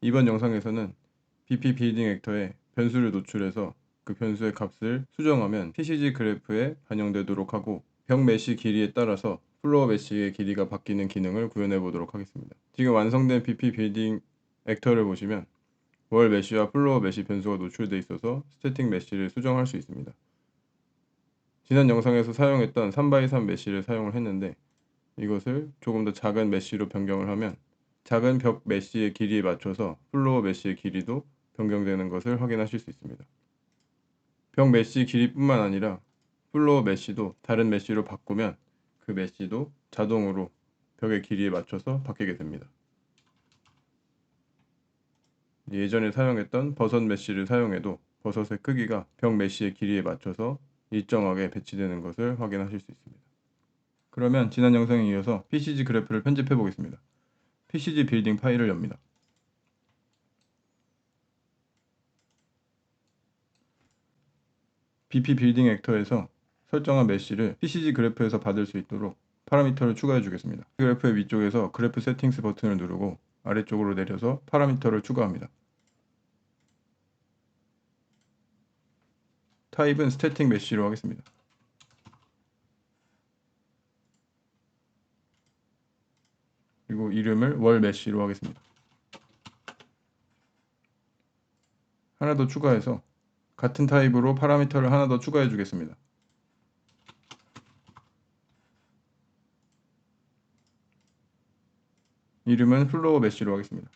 이번 영상에서는 BP 빌딩 액터에 변수를 노출해서 그 변수의 값을 수정하면 PCG 그래프에 반영되도록 하고 벽 메쉬 길이에 따라서 플로어 메쉬의 길이가 바뀌는 기능을 구현해 보도록 하겠습니다. 지금 완성된 BP 빌딩 액터를 보시면 월 메쉬와 플로어 메쉬 변수가 노출되어 있어서 스태틱 메쉬를 수정할 수 있습니다. 지난 영상에서 사용했던 3x3 메쉬를 사용을 했는데 이것을 조금 더 작은 메쉬로 변경을 하면 작은 벽 메쉬의 길이에 맞춰서 플로어 메쉬의 길이도 변경되는 것을 확인하실 수 있습니다. 벽 메쉬 길이뿐만 아니라 플로어 메쉬도 다른 메쉬로 바꾸면 그 메쉬도 자동으로 벽의 길이에 맞춰서 바뀌게 됩니다. 예전에 사용했던 버섯 메쉬를 사용해도 버섯의 크기가 벽 메쉬의 길이에 맞춰서 일정하게 배치되는 것을 확인하실 수 있습니다. 그러면 지난 영상에 이어서 PCG 그래프를 편집해 보겠습니다. PCG 빌딩 파일을 엽니다. BP 빌딩 액터에서 설정한 메쉬를 PCG 그래프에서 받을 수 있도록 파라미터를 추가해 주겠습니다. 그래프의 위쪽에서 그래프 세팅스 버튼을 누르고 아래쪽으로 내려서 파라미터를 추가합니다. 타입은 스태틱 메쉬로 하겠습니다. 그리고 이름을 월 메쉬로 하겠습니다. 하나 더 추가해서 같은 타입으로 파라미터를 하나 더 추가해 주겠습니다. 이름은 플로어 메쉬로 하겠습니다.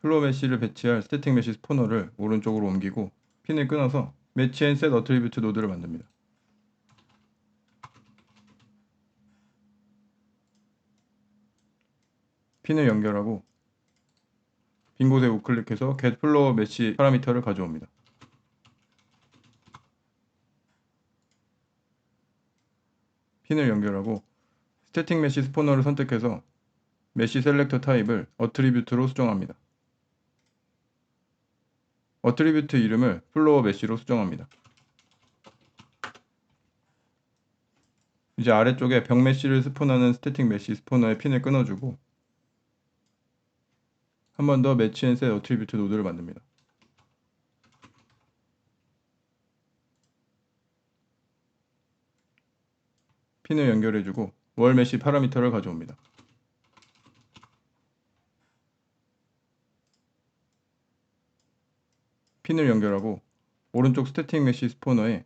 플로어 메쉬를 배치할 스태틱 메쉬 스포너를 오른쪽으로 옮기고 핀을 끊어서 매치 앤 셋 어트리뷰트 노드를 만듭니다. 핀을 연결하고 빈 곳에 우클릭해서 get floor mesh 파라미터를 가져옵니다. 핀을 연결하고 스태틱 메쉬 스포너를 선택해서 메쉬 셀렉터 타입을 어트리뷰트로 수정합니다. 어트리뷰트 이름을 플로어 메쉬로 수정합니다. 이제 아래쪽에 벽 메쉬를 스폰하는 스태틱 메쉬 스포너의 핀을 끊어주고 한 번 더 매치 앤 셋 어트리뷰트 노드를 만듭니다. 핀을 연결해주고 월 메쉬 파라미터를 가져옵니다. 핀을 연결하고 오른쪽 스태틱 메쉬 스포너의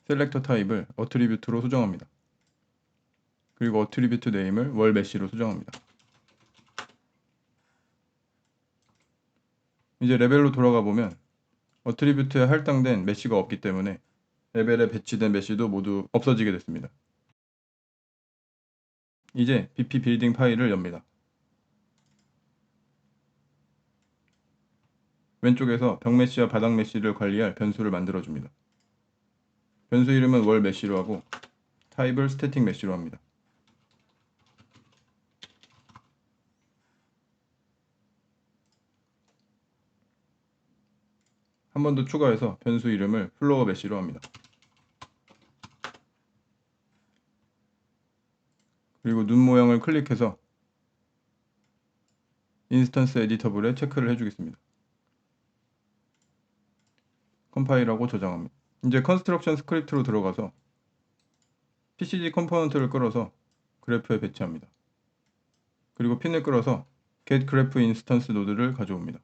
셀렉터 타입을 어트리뷰트로 수정합니다. 그리고 어트리뷰트 네임을 월 메쉬로 수정합니다. 이제 레벨로 돌아가 보면 어트리뷰트에 할당된 메쉬가 없기 때문에 레벨에 배치된 메쉬도 모두 없어지게 됐습니다. 이제 BP 빌딩 파일을 엽니다. 왼쪽에서 벽 메쉬와 바닥 메쉬를 관리할 변수를 만들어줍니다. 변수 이름은 월 메쉬로 하고 타입을 스태틱 메쉬로 합니다. 한 번 더 추가해서 변수 이름을 플로어 메쉬로 합니다. 그리고 눈 모양을 클릭해서 인스턴스 에디터블에 체크를 해주겠습니다. 컴파일하고 저장합니다. 이제 컨스트럭션 스크립트로 들어가서 PCG 컴포넌트를 끌어서 그래프에 배치합니다. 그리고 핀을 끌어서 get graph instance 노드를 가져옵니다.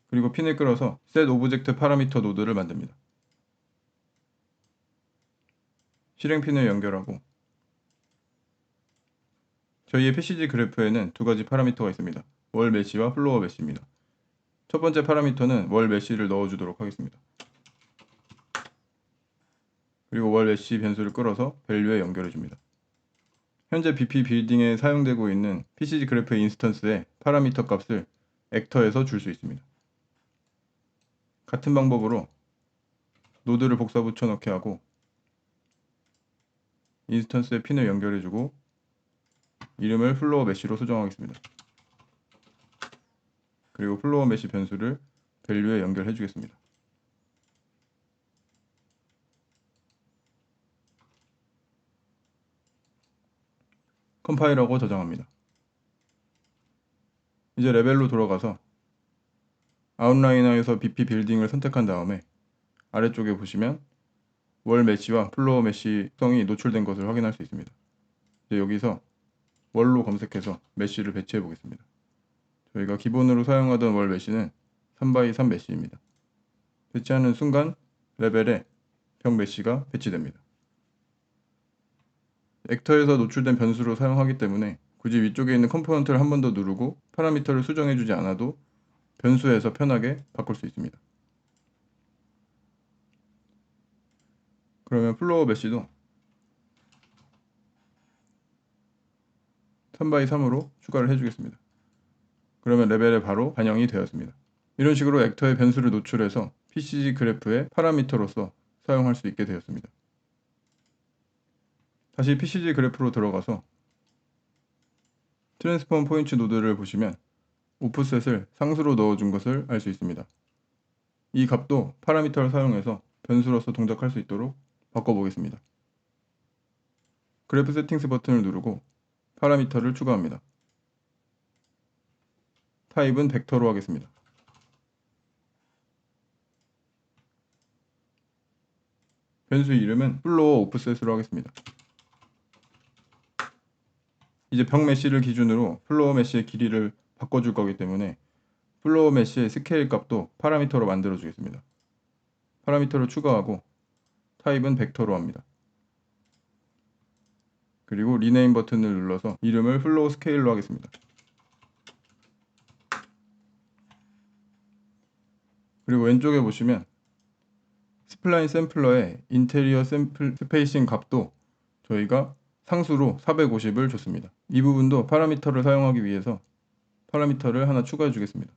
그리고 핀을 끌어서 set object parameter 노드를 만듭니다. 실행 핀을 연결하고 저희의 PCG 그래프에는 두 가지 파라미터가 있습니다. 월 메쉬와 플로어 메쉬입니다. 첫 번째 파라미터는 월 메쉬를 넣어주도록 하겠습니다. 그리고 월 메쉬 변수를 끌어서 밸류에 연결해줍니다. 현재 BP 빌딩에 사용되고 있는 PCG 그래프 인스턴스의 파라미터 값을 액터에서 줄 수 있습니다. 같은 방법으로 노드를 복사 붙여넣기 하고 인스턴스에 핀을 연결해주고 이름을 플로어 메쉬로 수정하겠습니다. 그리고 플로어 메쉬 변수를 밸류에 연결해 주겠습니다. 컴파일하고 저장합니다. 이제 레벨로 돌아가서 아웃라이너에서 BP 빌딩을 선택한 다음에 아래쪽에 보시면 월 메쉬와 플로어 메쉬 특성이 노출된 것을 확인할 수 있습니다. 이제 여기서 월로 검색해서 메쉬를 배치해 보겠습니다. 저희가 기본으로 사용하던 월 메쉬는 3x3 메쉬입니다. 배치하는 순간 레벨에 벽 메쉬가 배치됩니다. 액터에서 노출된 변수로 사용하기 때문에 굳이 위쪽에 있는 컴포넌트를 한 번 더 누르고 파라미터를 수정해주지 않아도 변수에서 편하게 바꿀 수 있습니다. 그러면 플로어 메쉬도 3x3으로 추가를 해주겠습니다. 그러면 레벨에 바로 반영이 되었습니다. 이런 식으로 액터의 변수를 노출해서 PCG 그래프의 파라미터로서 사용할 수 있게 되었습니다. 다시 PCG 그래프로 들어가서 트랜스폼 포인트 노드를 보시면 오프셋을 상수로 넣어준 것을 알 수 있습니다. 이 값도 파라미터를 사용해서 변수로서 동작할 수 있도록 바꿔보겠습니다. 그래프 세팅스 버튼을 누르고 파라미터를 추가합니다. 타입은 벡터로 하겠습니다. 변수 이름은 플로어 오프셋으로 하겠습니다. 이제 벽 메쉬를 기준으로 플로어 메쉬의 길이를 바꿔줄 거기 때문에 플로어 메쉬의 스케일 값도 파라미터로 만들어 주겠습니다. 파라미터를 추가하고 타입은 벡터로 합니다. 그리고 리네임 버튼을 눌러서 이름을 플로우 스케일로 하겠습니다. 그리고 왼쪽에 보시면 스플라인 샘플러의 인테리어 샘플 스페이싱 값도 저희가 상수로 450을 줬습니다. 이 부분도 파라미터를 사용하기 위해서 파라미터를 하나 추가해 주겠습니다.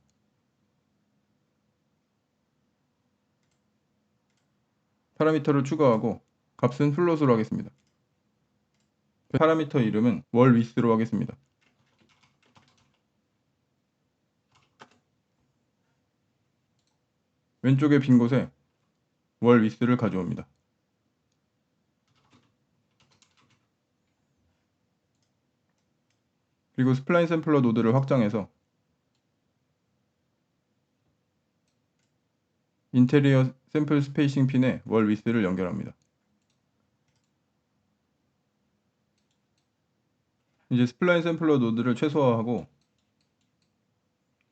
파라미터를 추가하고 값은 플롯으로 하겠습니다. 파라미터 이름은 월 위스로 하겠습니다. 왼쪽에 빈 곳에 월 위스를 가져옵니다. 그리고 스플라인 샘플러 노드를 확장해서 인테리어 샘플 스페이싱 핀에 월 위스를 연결합니다. 이제 스플라인 샘플러 노드를 최소화하고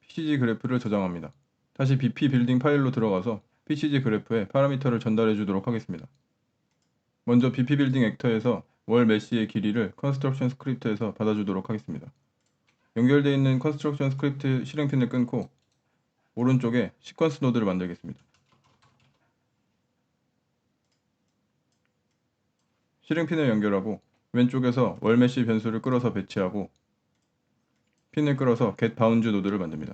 PCG 그래프를 저장합니다. 다시 BP 빌딩 파일로 들어가서 PCG 그래프에 파라미터를 전달해 주도록 하겠습니다. 먼저 BP 빌딩 액터에서 월 메쉬의 길이를 컨스트럭션 스크립트에서 받아주도록 하겠습니다. 연결되어 있는 컨스트럭션 스크립트 실행핀을 끊고 오른쪽에 시퀀스 노드를 만들겠습니다. 실행핀을 연결하고 왼쪽에서 월 메쉬 변수를 끌어서 배치하고 핀을 끌어서 getBound 노드를 만듭니다.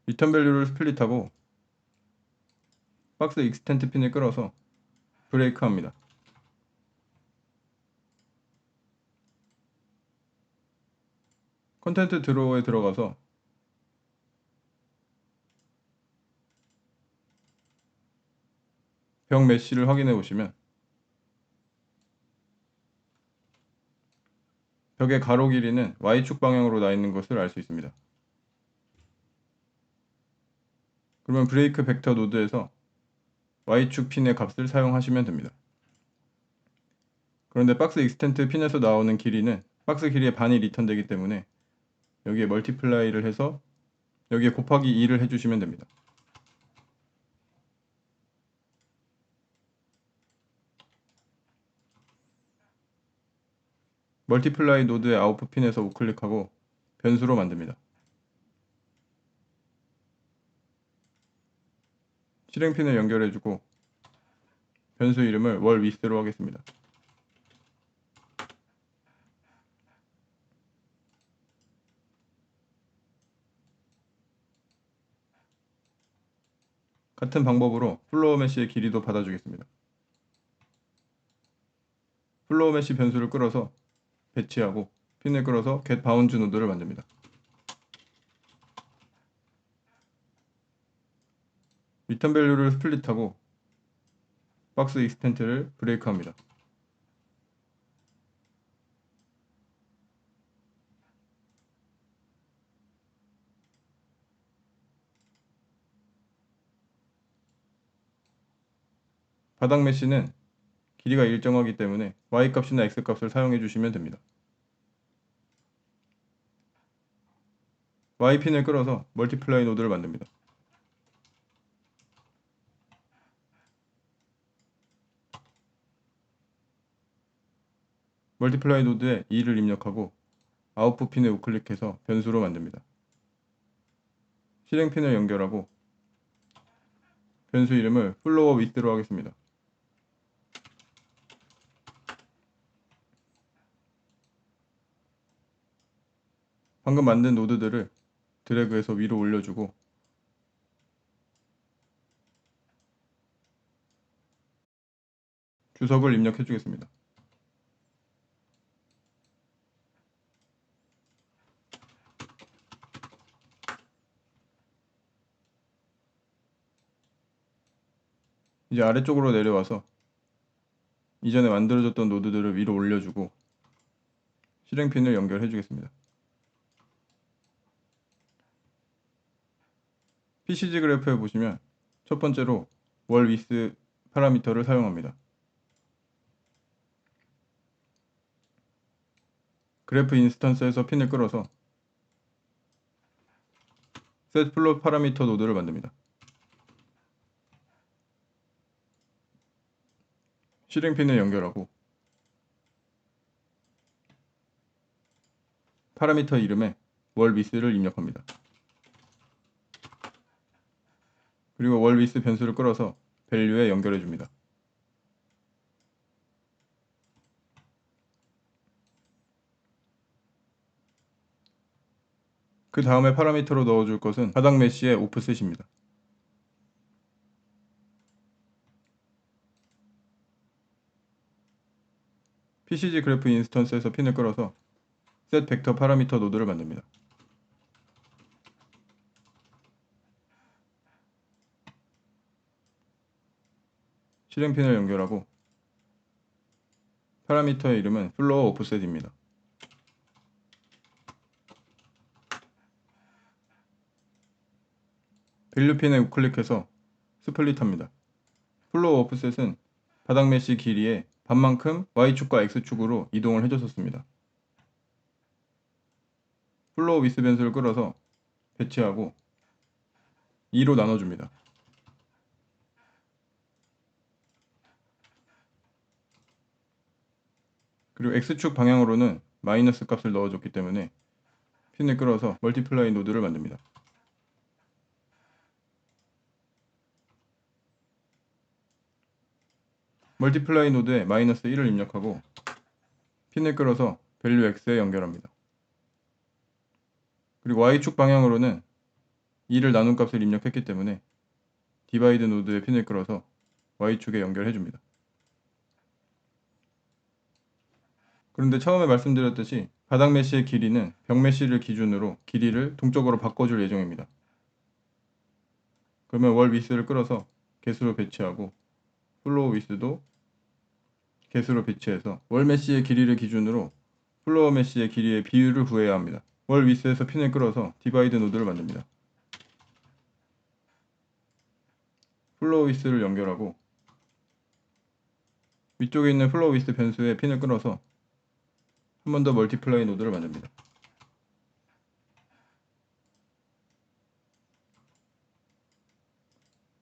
리턴 밸류를 스플릿하고 박스 익스텐트 핀을 끌어서 브레이크합니다. 컨텐트 드로어에 들어가서 벽 메쉬를 확인해 보시면 벽의 가로 길이는 Y축 방향으로 나 있는 것을 알 수 있습니다. 그러면 브레이크 벡터 노드에서 Y축 핀의 값을 사용하시면 됩니다. 그런데 박스 익스텐트 핀에서 나오는 길이는 박스 길이의 반이 리턴되기 때문에 여기에 멀티플라이를 해서 여기에 곱하기 2를 해주시면 됩니다. 멀티플라이 노드의 아웃풋 핀에서 우클릭하고 변수로 만듭니다. 실행핀을 연결해주고 변수 이름을 월 위스로 하겠습니다. 같은 방법으로 플로어 메쉬의 길이도 받아주겠습니다. 플로어 메쉬 변수를 끌어서 배치하고 핀을 끌어서 getBound 노드를 만듭니다. 리턴 밸류를 스플릿하고 박스 익스텐트를 브레이크합니다. 바닥 메쉬는 길이가 일정하기 때문에 Y값이나 X값을 사용해 주시면 됩니다. Y핀을 끌어서 멀티플라이 노드를 만듭니다. 멀티플라이 노드에 2를 입력하고 아웃풋 핀을 우클릭해서 변수로 만듭니다. 실행핀을 연결하고 변수 이름을 플로어 위스로 하겠습니다. 방금 만든 노드들을 드래그해서 위로 올려주고 주석을 입력해 주겠습니다. 이제 아래쪽으로 내려와서 이전에 만들어졌던 노드들을 위로 올려주고 실행핀을 연결해 주겠습니다. PCG 그래프에 보시면 첫 번째로 월 위스 파라미터를 사용합니다. 그래프 인스턴스에서 핀을 끌어서 set flow 파라미터 노드를 만듭니다. 실행핀을 연결하고 파라미터 이름에 월 위스를 입력합니다. 그리고 월 위스 변수를 끌어서 밸류에 연결해 줍니다. 그 다음에 파라미터로 넣어줄 것은 바닥 메쉬의 오프셋입니다. PCG 그래프 인스턴스에서 핀을 끌어서 set 벡터 파라미터 노드를 만듭니다. 실행핀을 연결하고 파라미터의 이름은 플로어 오프셋입니다. 밸류 핀에 우클릭해서 스플릿합니다. 플로어 오프셋은 바닥 메쉬 길이의 반만큼 Y축과 X축으로 이동을 해줬었습니다. 플로어 위스 변수를 끌어서 배치하고 2로 나눠줍니다. 그리고 X축 방향으로는 마이너스 값을 넣어줬기 때문에 핀을 끌어서 멀티플라이 노드를 만듭니다. 멀티플라이 노드에 마이너스 1을 입력하고 핀을 끌어서 밸류 X에 연결합니다. 그리고 Y축 방향으로는 2를 나눈 값을 입력했기 때문에 디바이드 노드에 핀을 끌어서 Y축에 연결해줍니다. 그런데 처음에 말씀드렸듯이 바닥 메쉬의 길이는 벽 메쉬를 기준으로 길이를 동적으로 바꿔줄 예정입니다. 그러면 월 위스를 끌어서 개수로 배치하고 플로어 위스도 개수로 배치해서 월 메쉬의 길이를 기준으로 플로어 메쉬의 길이의 비율을 구해야 합니다. 월 위스에서 핀을 끌어서 디바이드 노드를 만듭니다. 플로어 위스를 연결하고 위쪽에 있는 플로어 위스 변수에 핀을 끌어서 한 번 더 멀티플라이 노드를 만듭니다.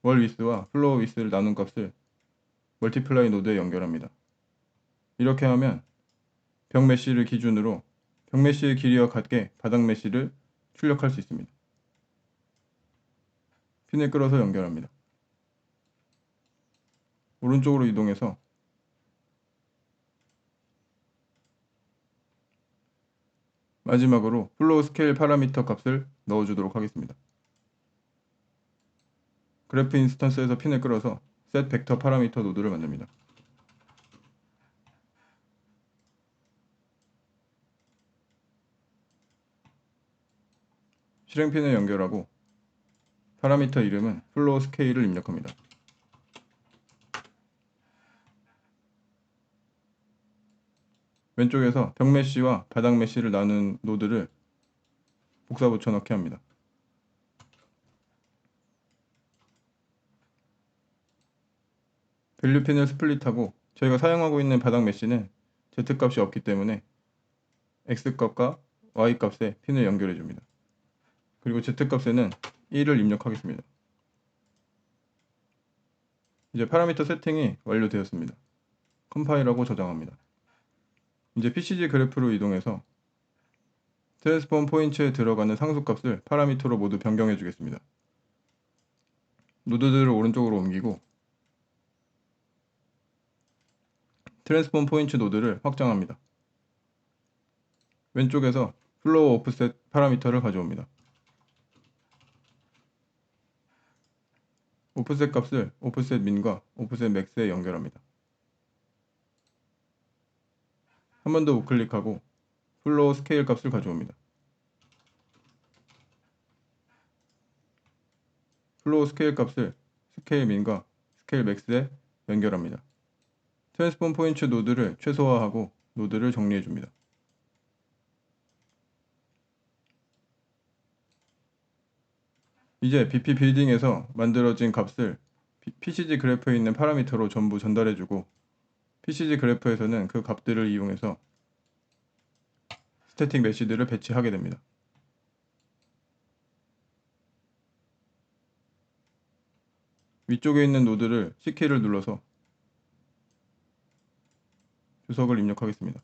월 위스와 플로어 위스를 나눈 값을 멀티플라이 노드에 연결합니다. 이렇게 하면 벽 메쉬를 기준으로 벽 메쉬의 길이와 같게 바닥 메쉬를 출력할 수 있습니다. 핀을 끌어서 연결합니다. 오른쪽으로 이동해서 마지막으로 플로우 스케일 파라미터 값을 넣어주도록 하겠습니다. 그래프 인스턴스에서 핀을 끌어서 set 벡터 파라미터 노드를 만듭니다. 실행핀을 연결하고 파라미터 이름은 플로우 스케일을 입력합니다. 왼쪽에서 벽 메쉬와 바닥 메쉬를 나눈 노드를 복사 붙여넣기 합니다. 밸류 핀을 스플릿하고 저희가 사용하고 있는 바닥 메쉬는 Z값이 없기 때문에 X값과 Y값에 핀을 연결해 줍니다. 그리고 Z값에는 1을 입력하겠습니다. 이제 파라미터 세팅이 완료되었습니다. 컴파일하고 저장합니다. 이제 PCG 그래프로 이동해서 트랜스폼 포인트에 들어가는 상수값을 파라미터로 모두 변경해 주겠습니다. 노드들을 오른쪽으로 옮기고 트랜스폼 포인트 노드를 확장합니다. 왼쪽에서 플로우 오프셋 파라미터를 가져옵니다. 오프셋 값을 오프셋 민과 오프셋 맥스에 연결합니다. 한 번 더 우클릭하고 플로우 스케일 값을 가져옵니다. 플로우 스케일 값을 스케일 민과 스케일 맥스에 연결합니다. 트랜스폼 포인트 노드를 최소화하고 노드를 정리해 줍니다. 이제 BP 빌딩에서 만들어진 값을 PCG 그래프에 있는 파라미터로 전부 전달해주고 PCG 그래프에서는 그 값들을 이용해서 스태틱 메쉬들을 배치하게 됩니다. 위쪽에 있는 노드를 C키를 눌러서 주석을 입력하겠습니다.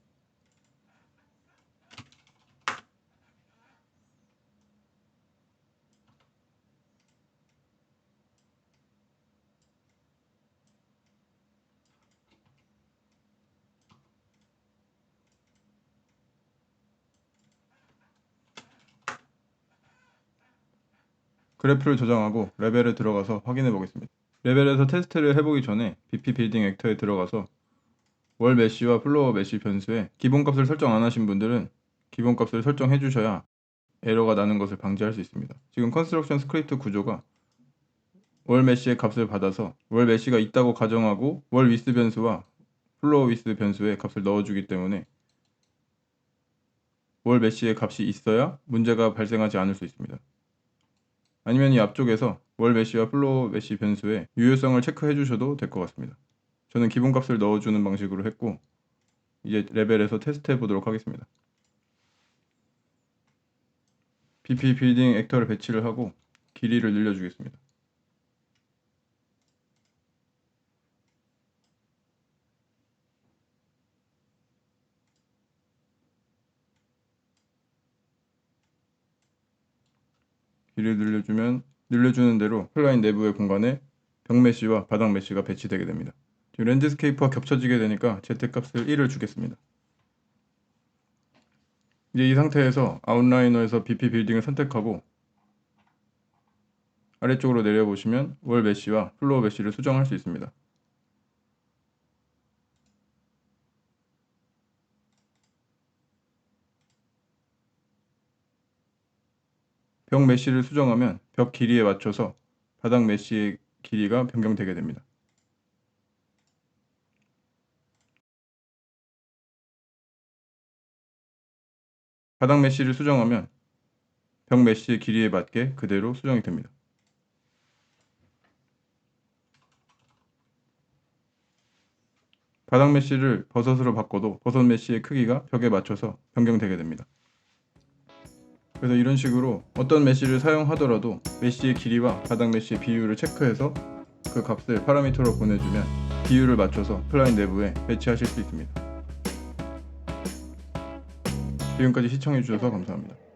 그래프를 저장하고 레벨에 들어가서 확인해 보겠습니다. 레벨에서 테스트를 해보기 전에 BP 빌딩 액터에 들어가서 월 메쉬와 플로어 메쉬 변수에 기본값을 설정 안 하신 분들은 기본값을 설정해 주셔야 에러가 나는 것을 방지할 수 있습니다. 지금 컨스트럭션 스크립트 구조가 월 메쉬의 값을 받아서 월 메쉬가 있다고 가정하고 월 위스 변수와 플로어 위스 변수의 값을 넣어주기 때문에 월 메쉬의 값이 있어야 문제가 발생하지 않을 수 있습니다. 아니면 이 앞쪽에서 월 메쉬와 플로어 메쉬 변수의 유효성을 체크해 주셔도 될 것 같습니다. 저는 기본값을 넣어주는 방식으로 했고 이제 레벨에서 테스트해 보도록 하겠습니다. BP 빌딩 액터를 배치를 하고 길이를 늘려주겠습니다. 길이를 늘려주면 늘려주는 대로 플라인 내부의 공간에 벽 메쉬와 바닥 메쉬가 배치되게 됩니다. 지금 랜드스케이프와 겹쳐지게 되니까 Z값을 1을 주겠습니다. 이제 이 상태에서 아웃라이너에서 BP 빌딩을 선택하고 아래쪽으로 내려보시면 월 메쉬와 플로어 메쉬를 수정할 수 있습니다. 벽 메쉬를 수정하면 벽 길이에 맞춰서 바닥 메쉬의 길이가 변경되게 됩니다. 바닥 메쉬를 수정하면 벽 메쉬의 길이에 맞게 그대로 수정이 됩니다. 바닥 메쉬를 버섯으로 바꿔도 버섯 메쉬의 크기가 벽에 맞춰서 변경되게 됩니다. 그래서 이런 식으로 어떤 메쉬를 사용하더라도 메쉬의 길이와 바닥 메쉬의 비율을 체크해서 그 값을 파라미터로 보내주면 비율을 맞춰서 플라인 내부에 배치하실 수 있습니다. 지금까지 시청해주셔서 감사합니다.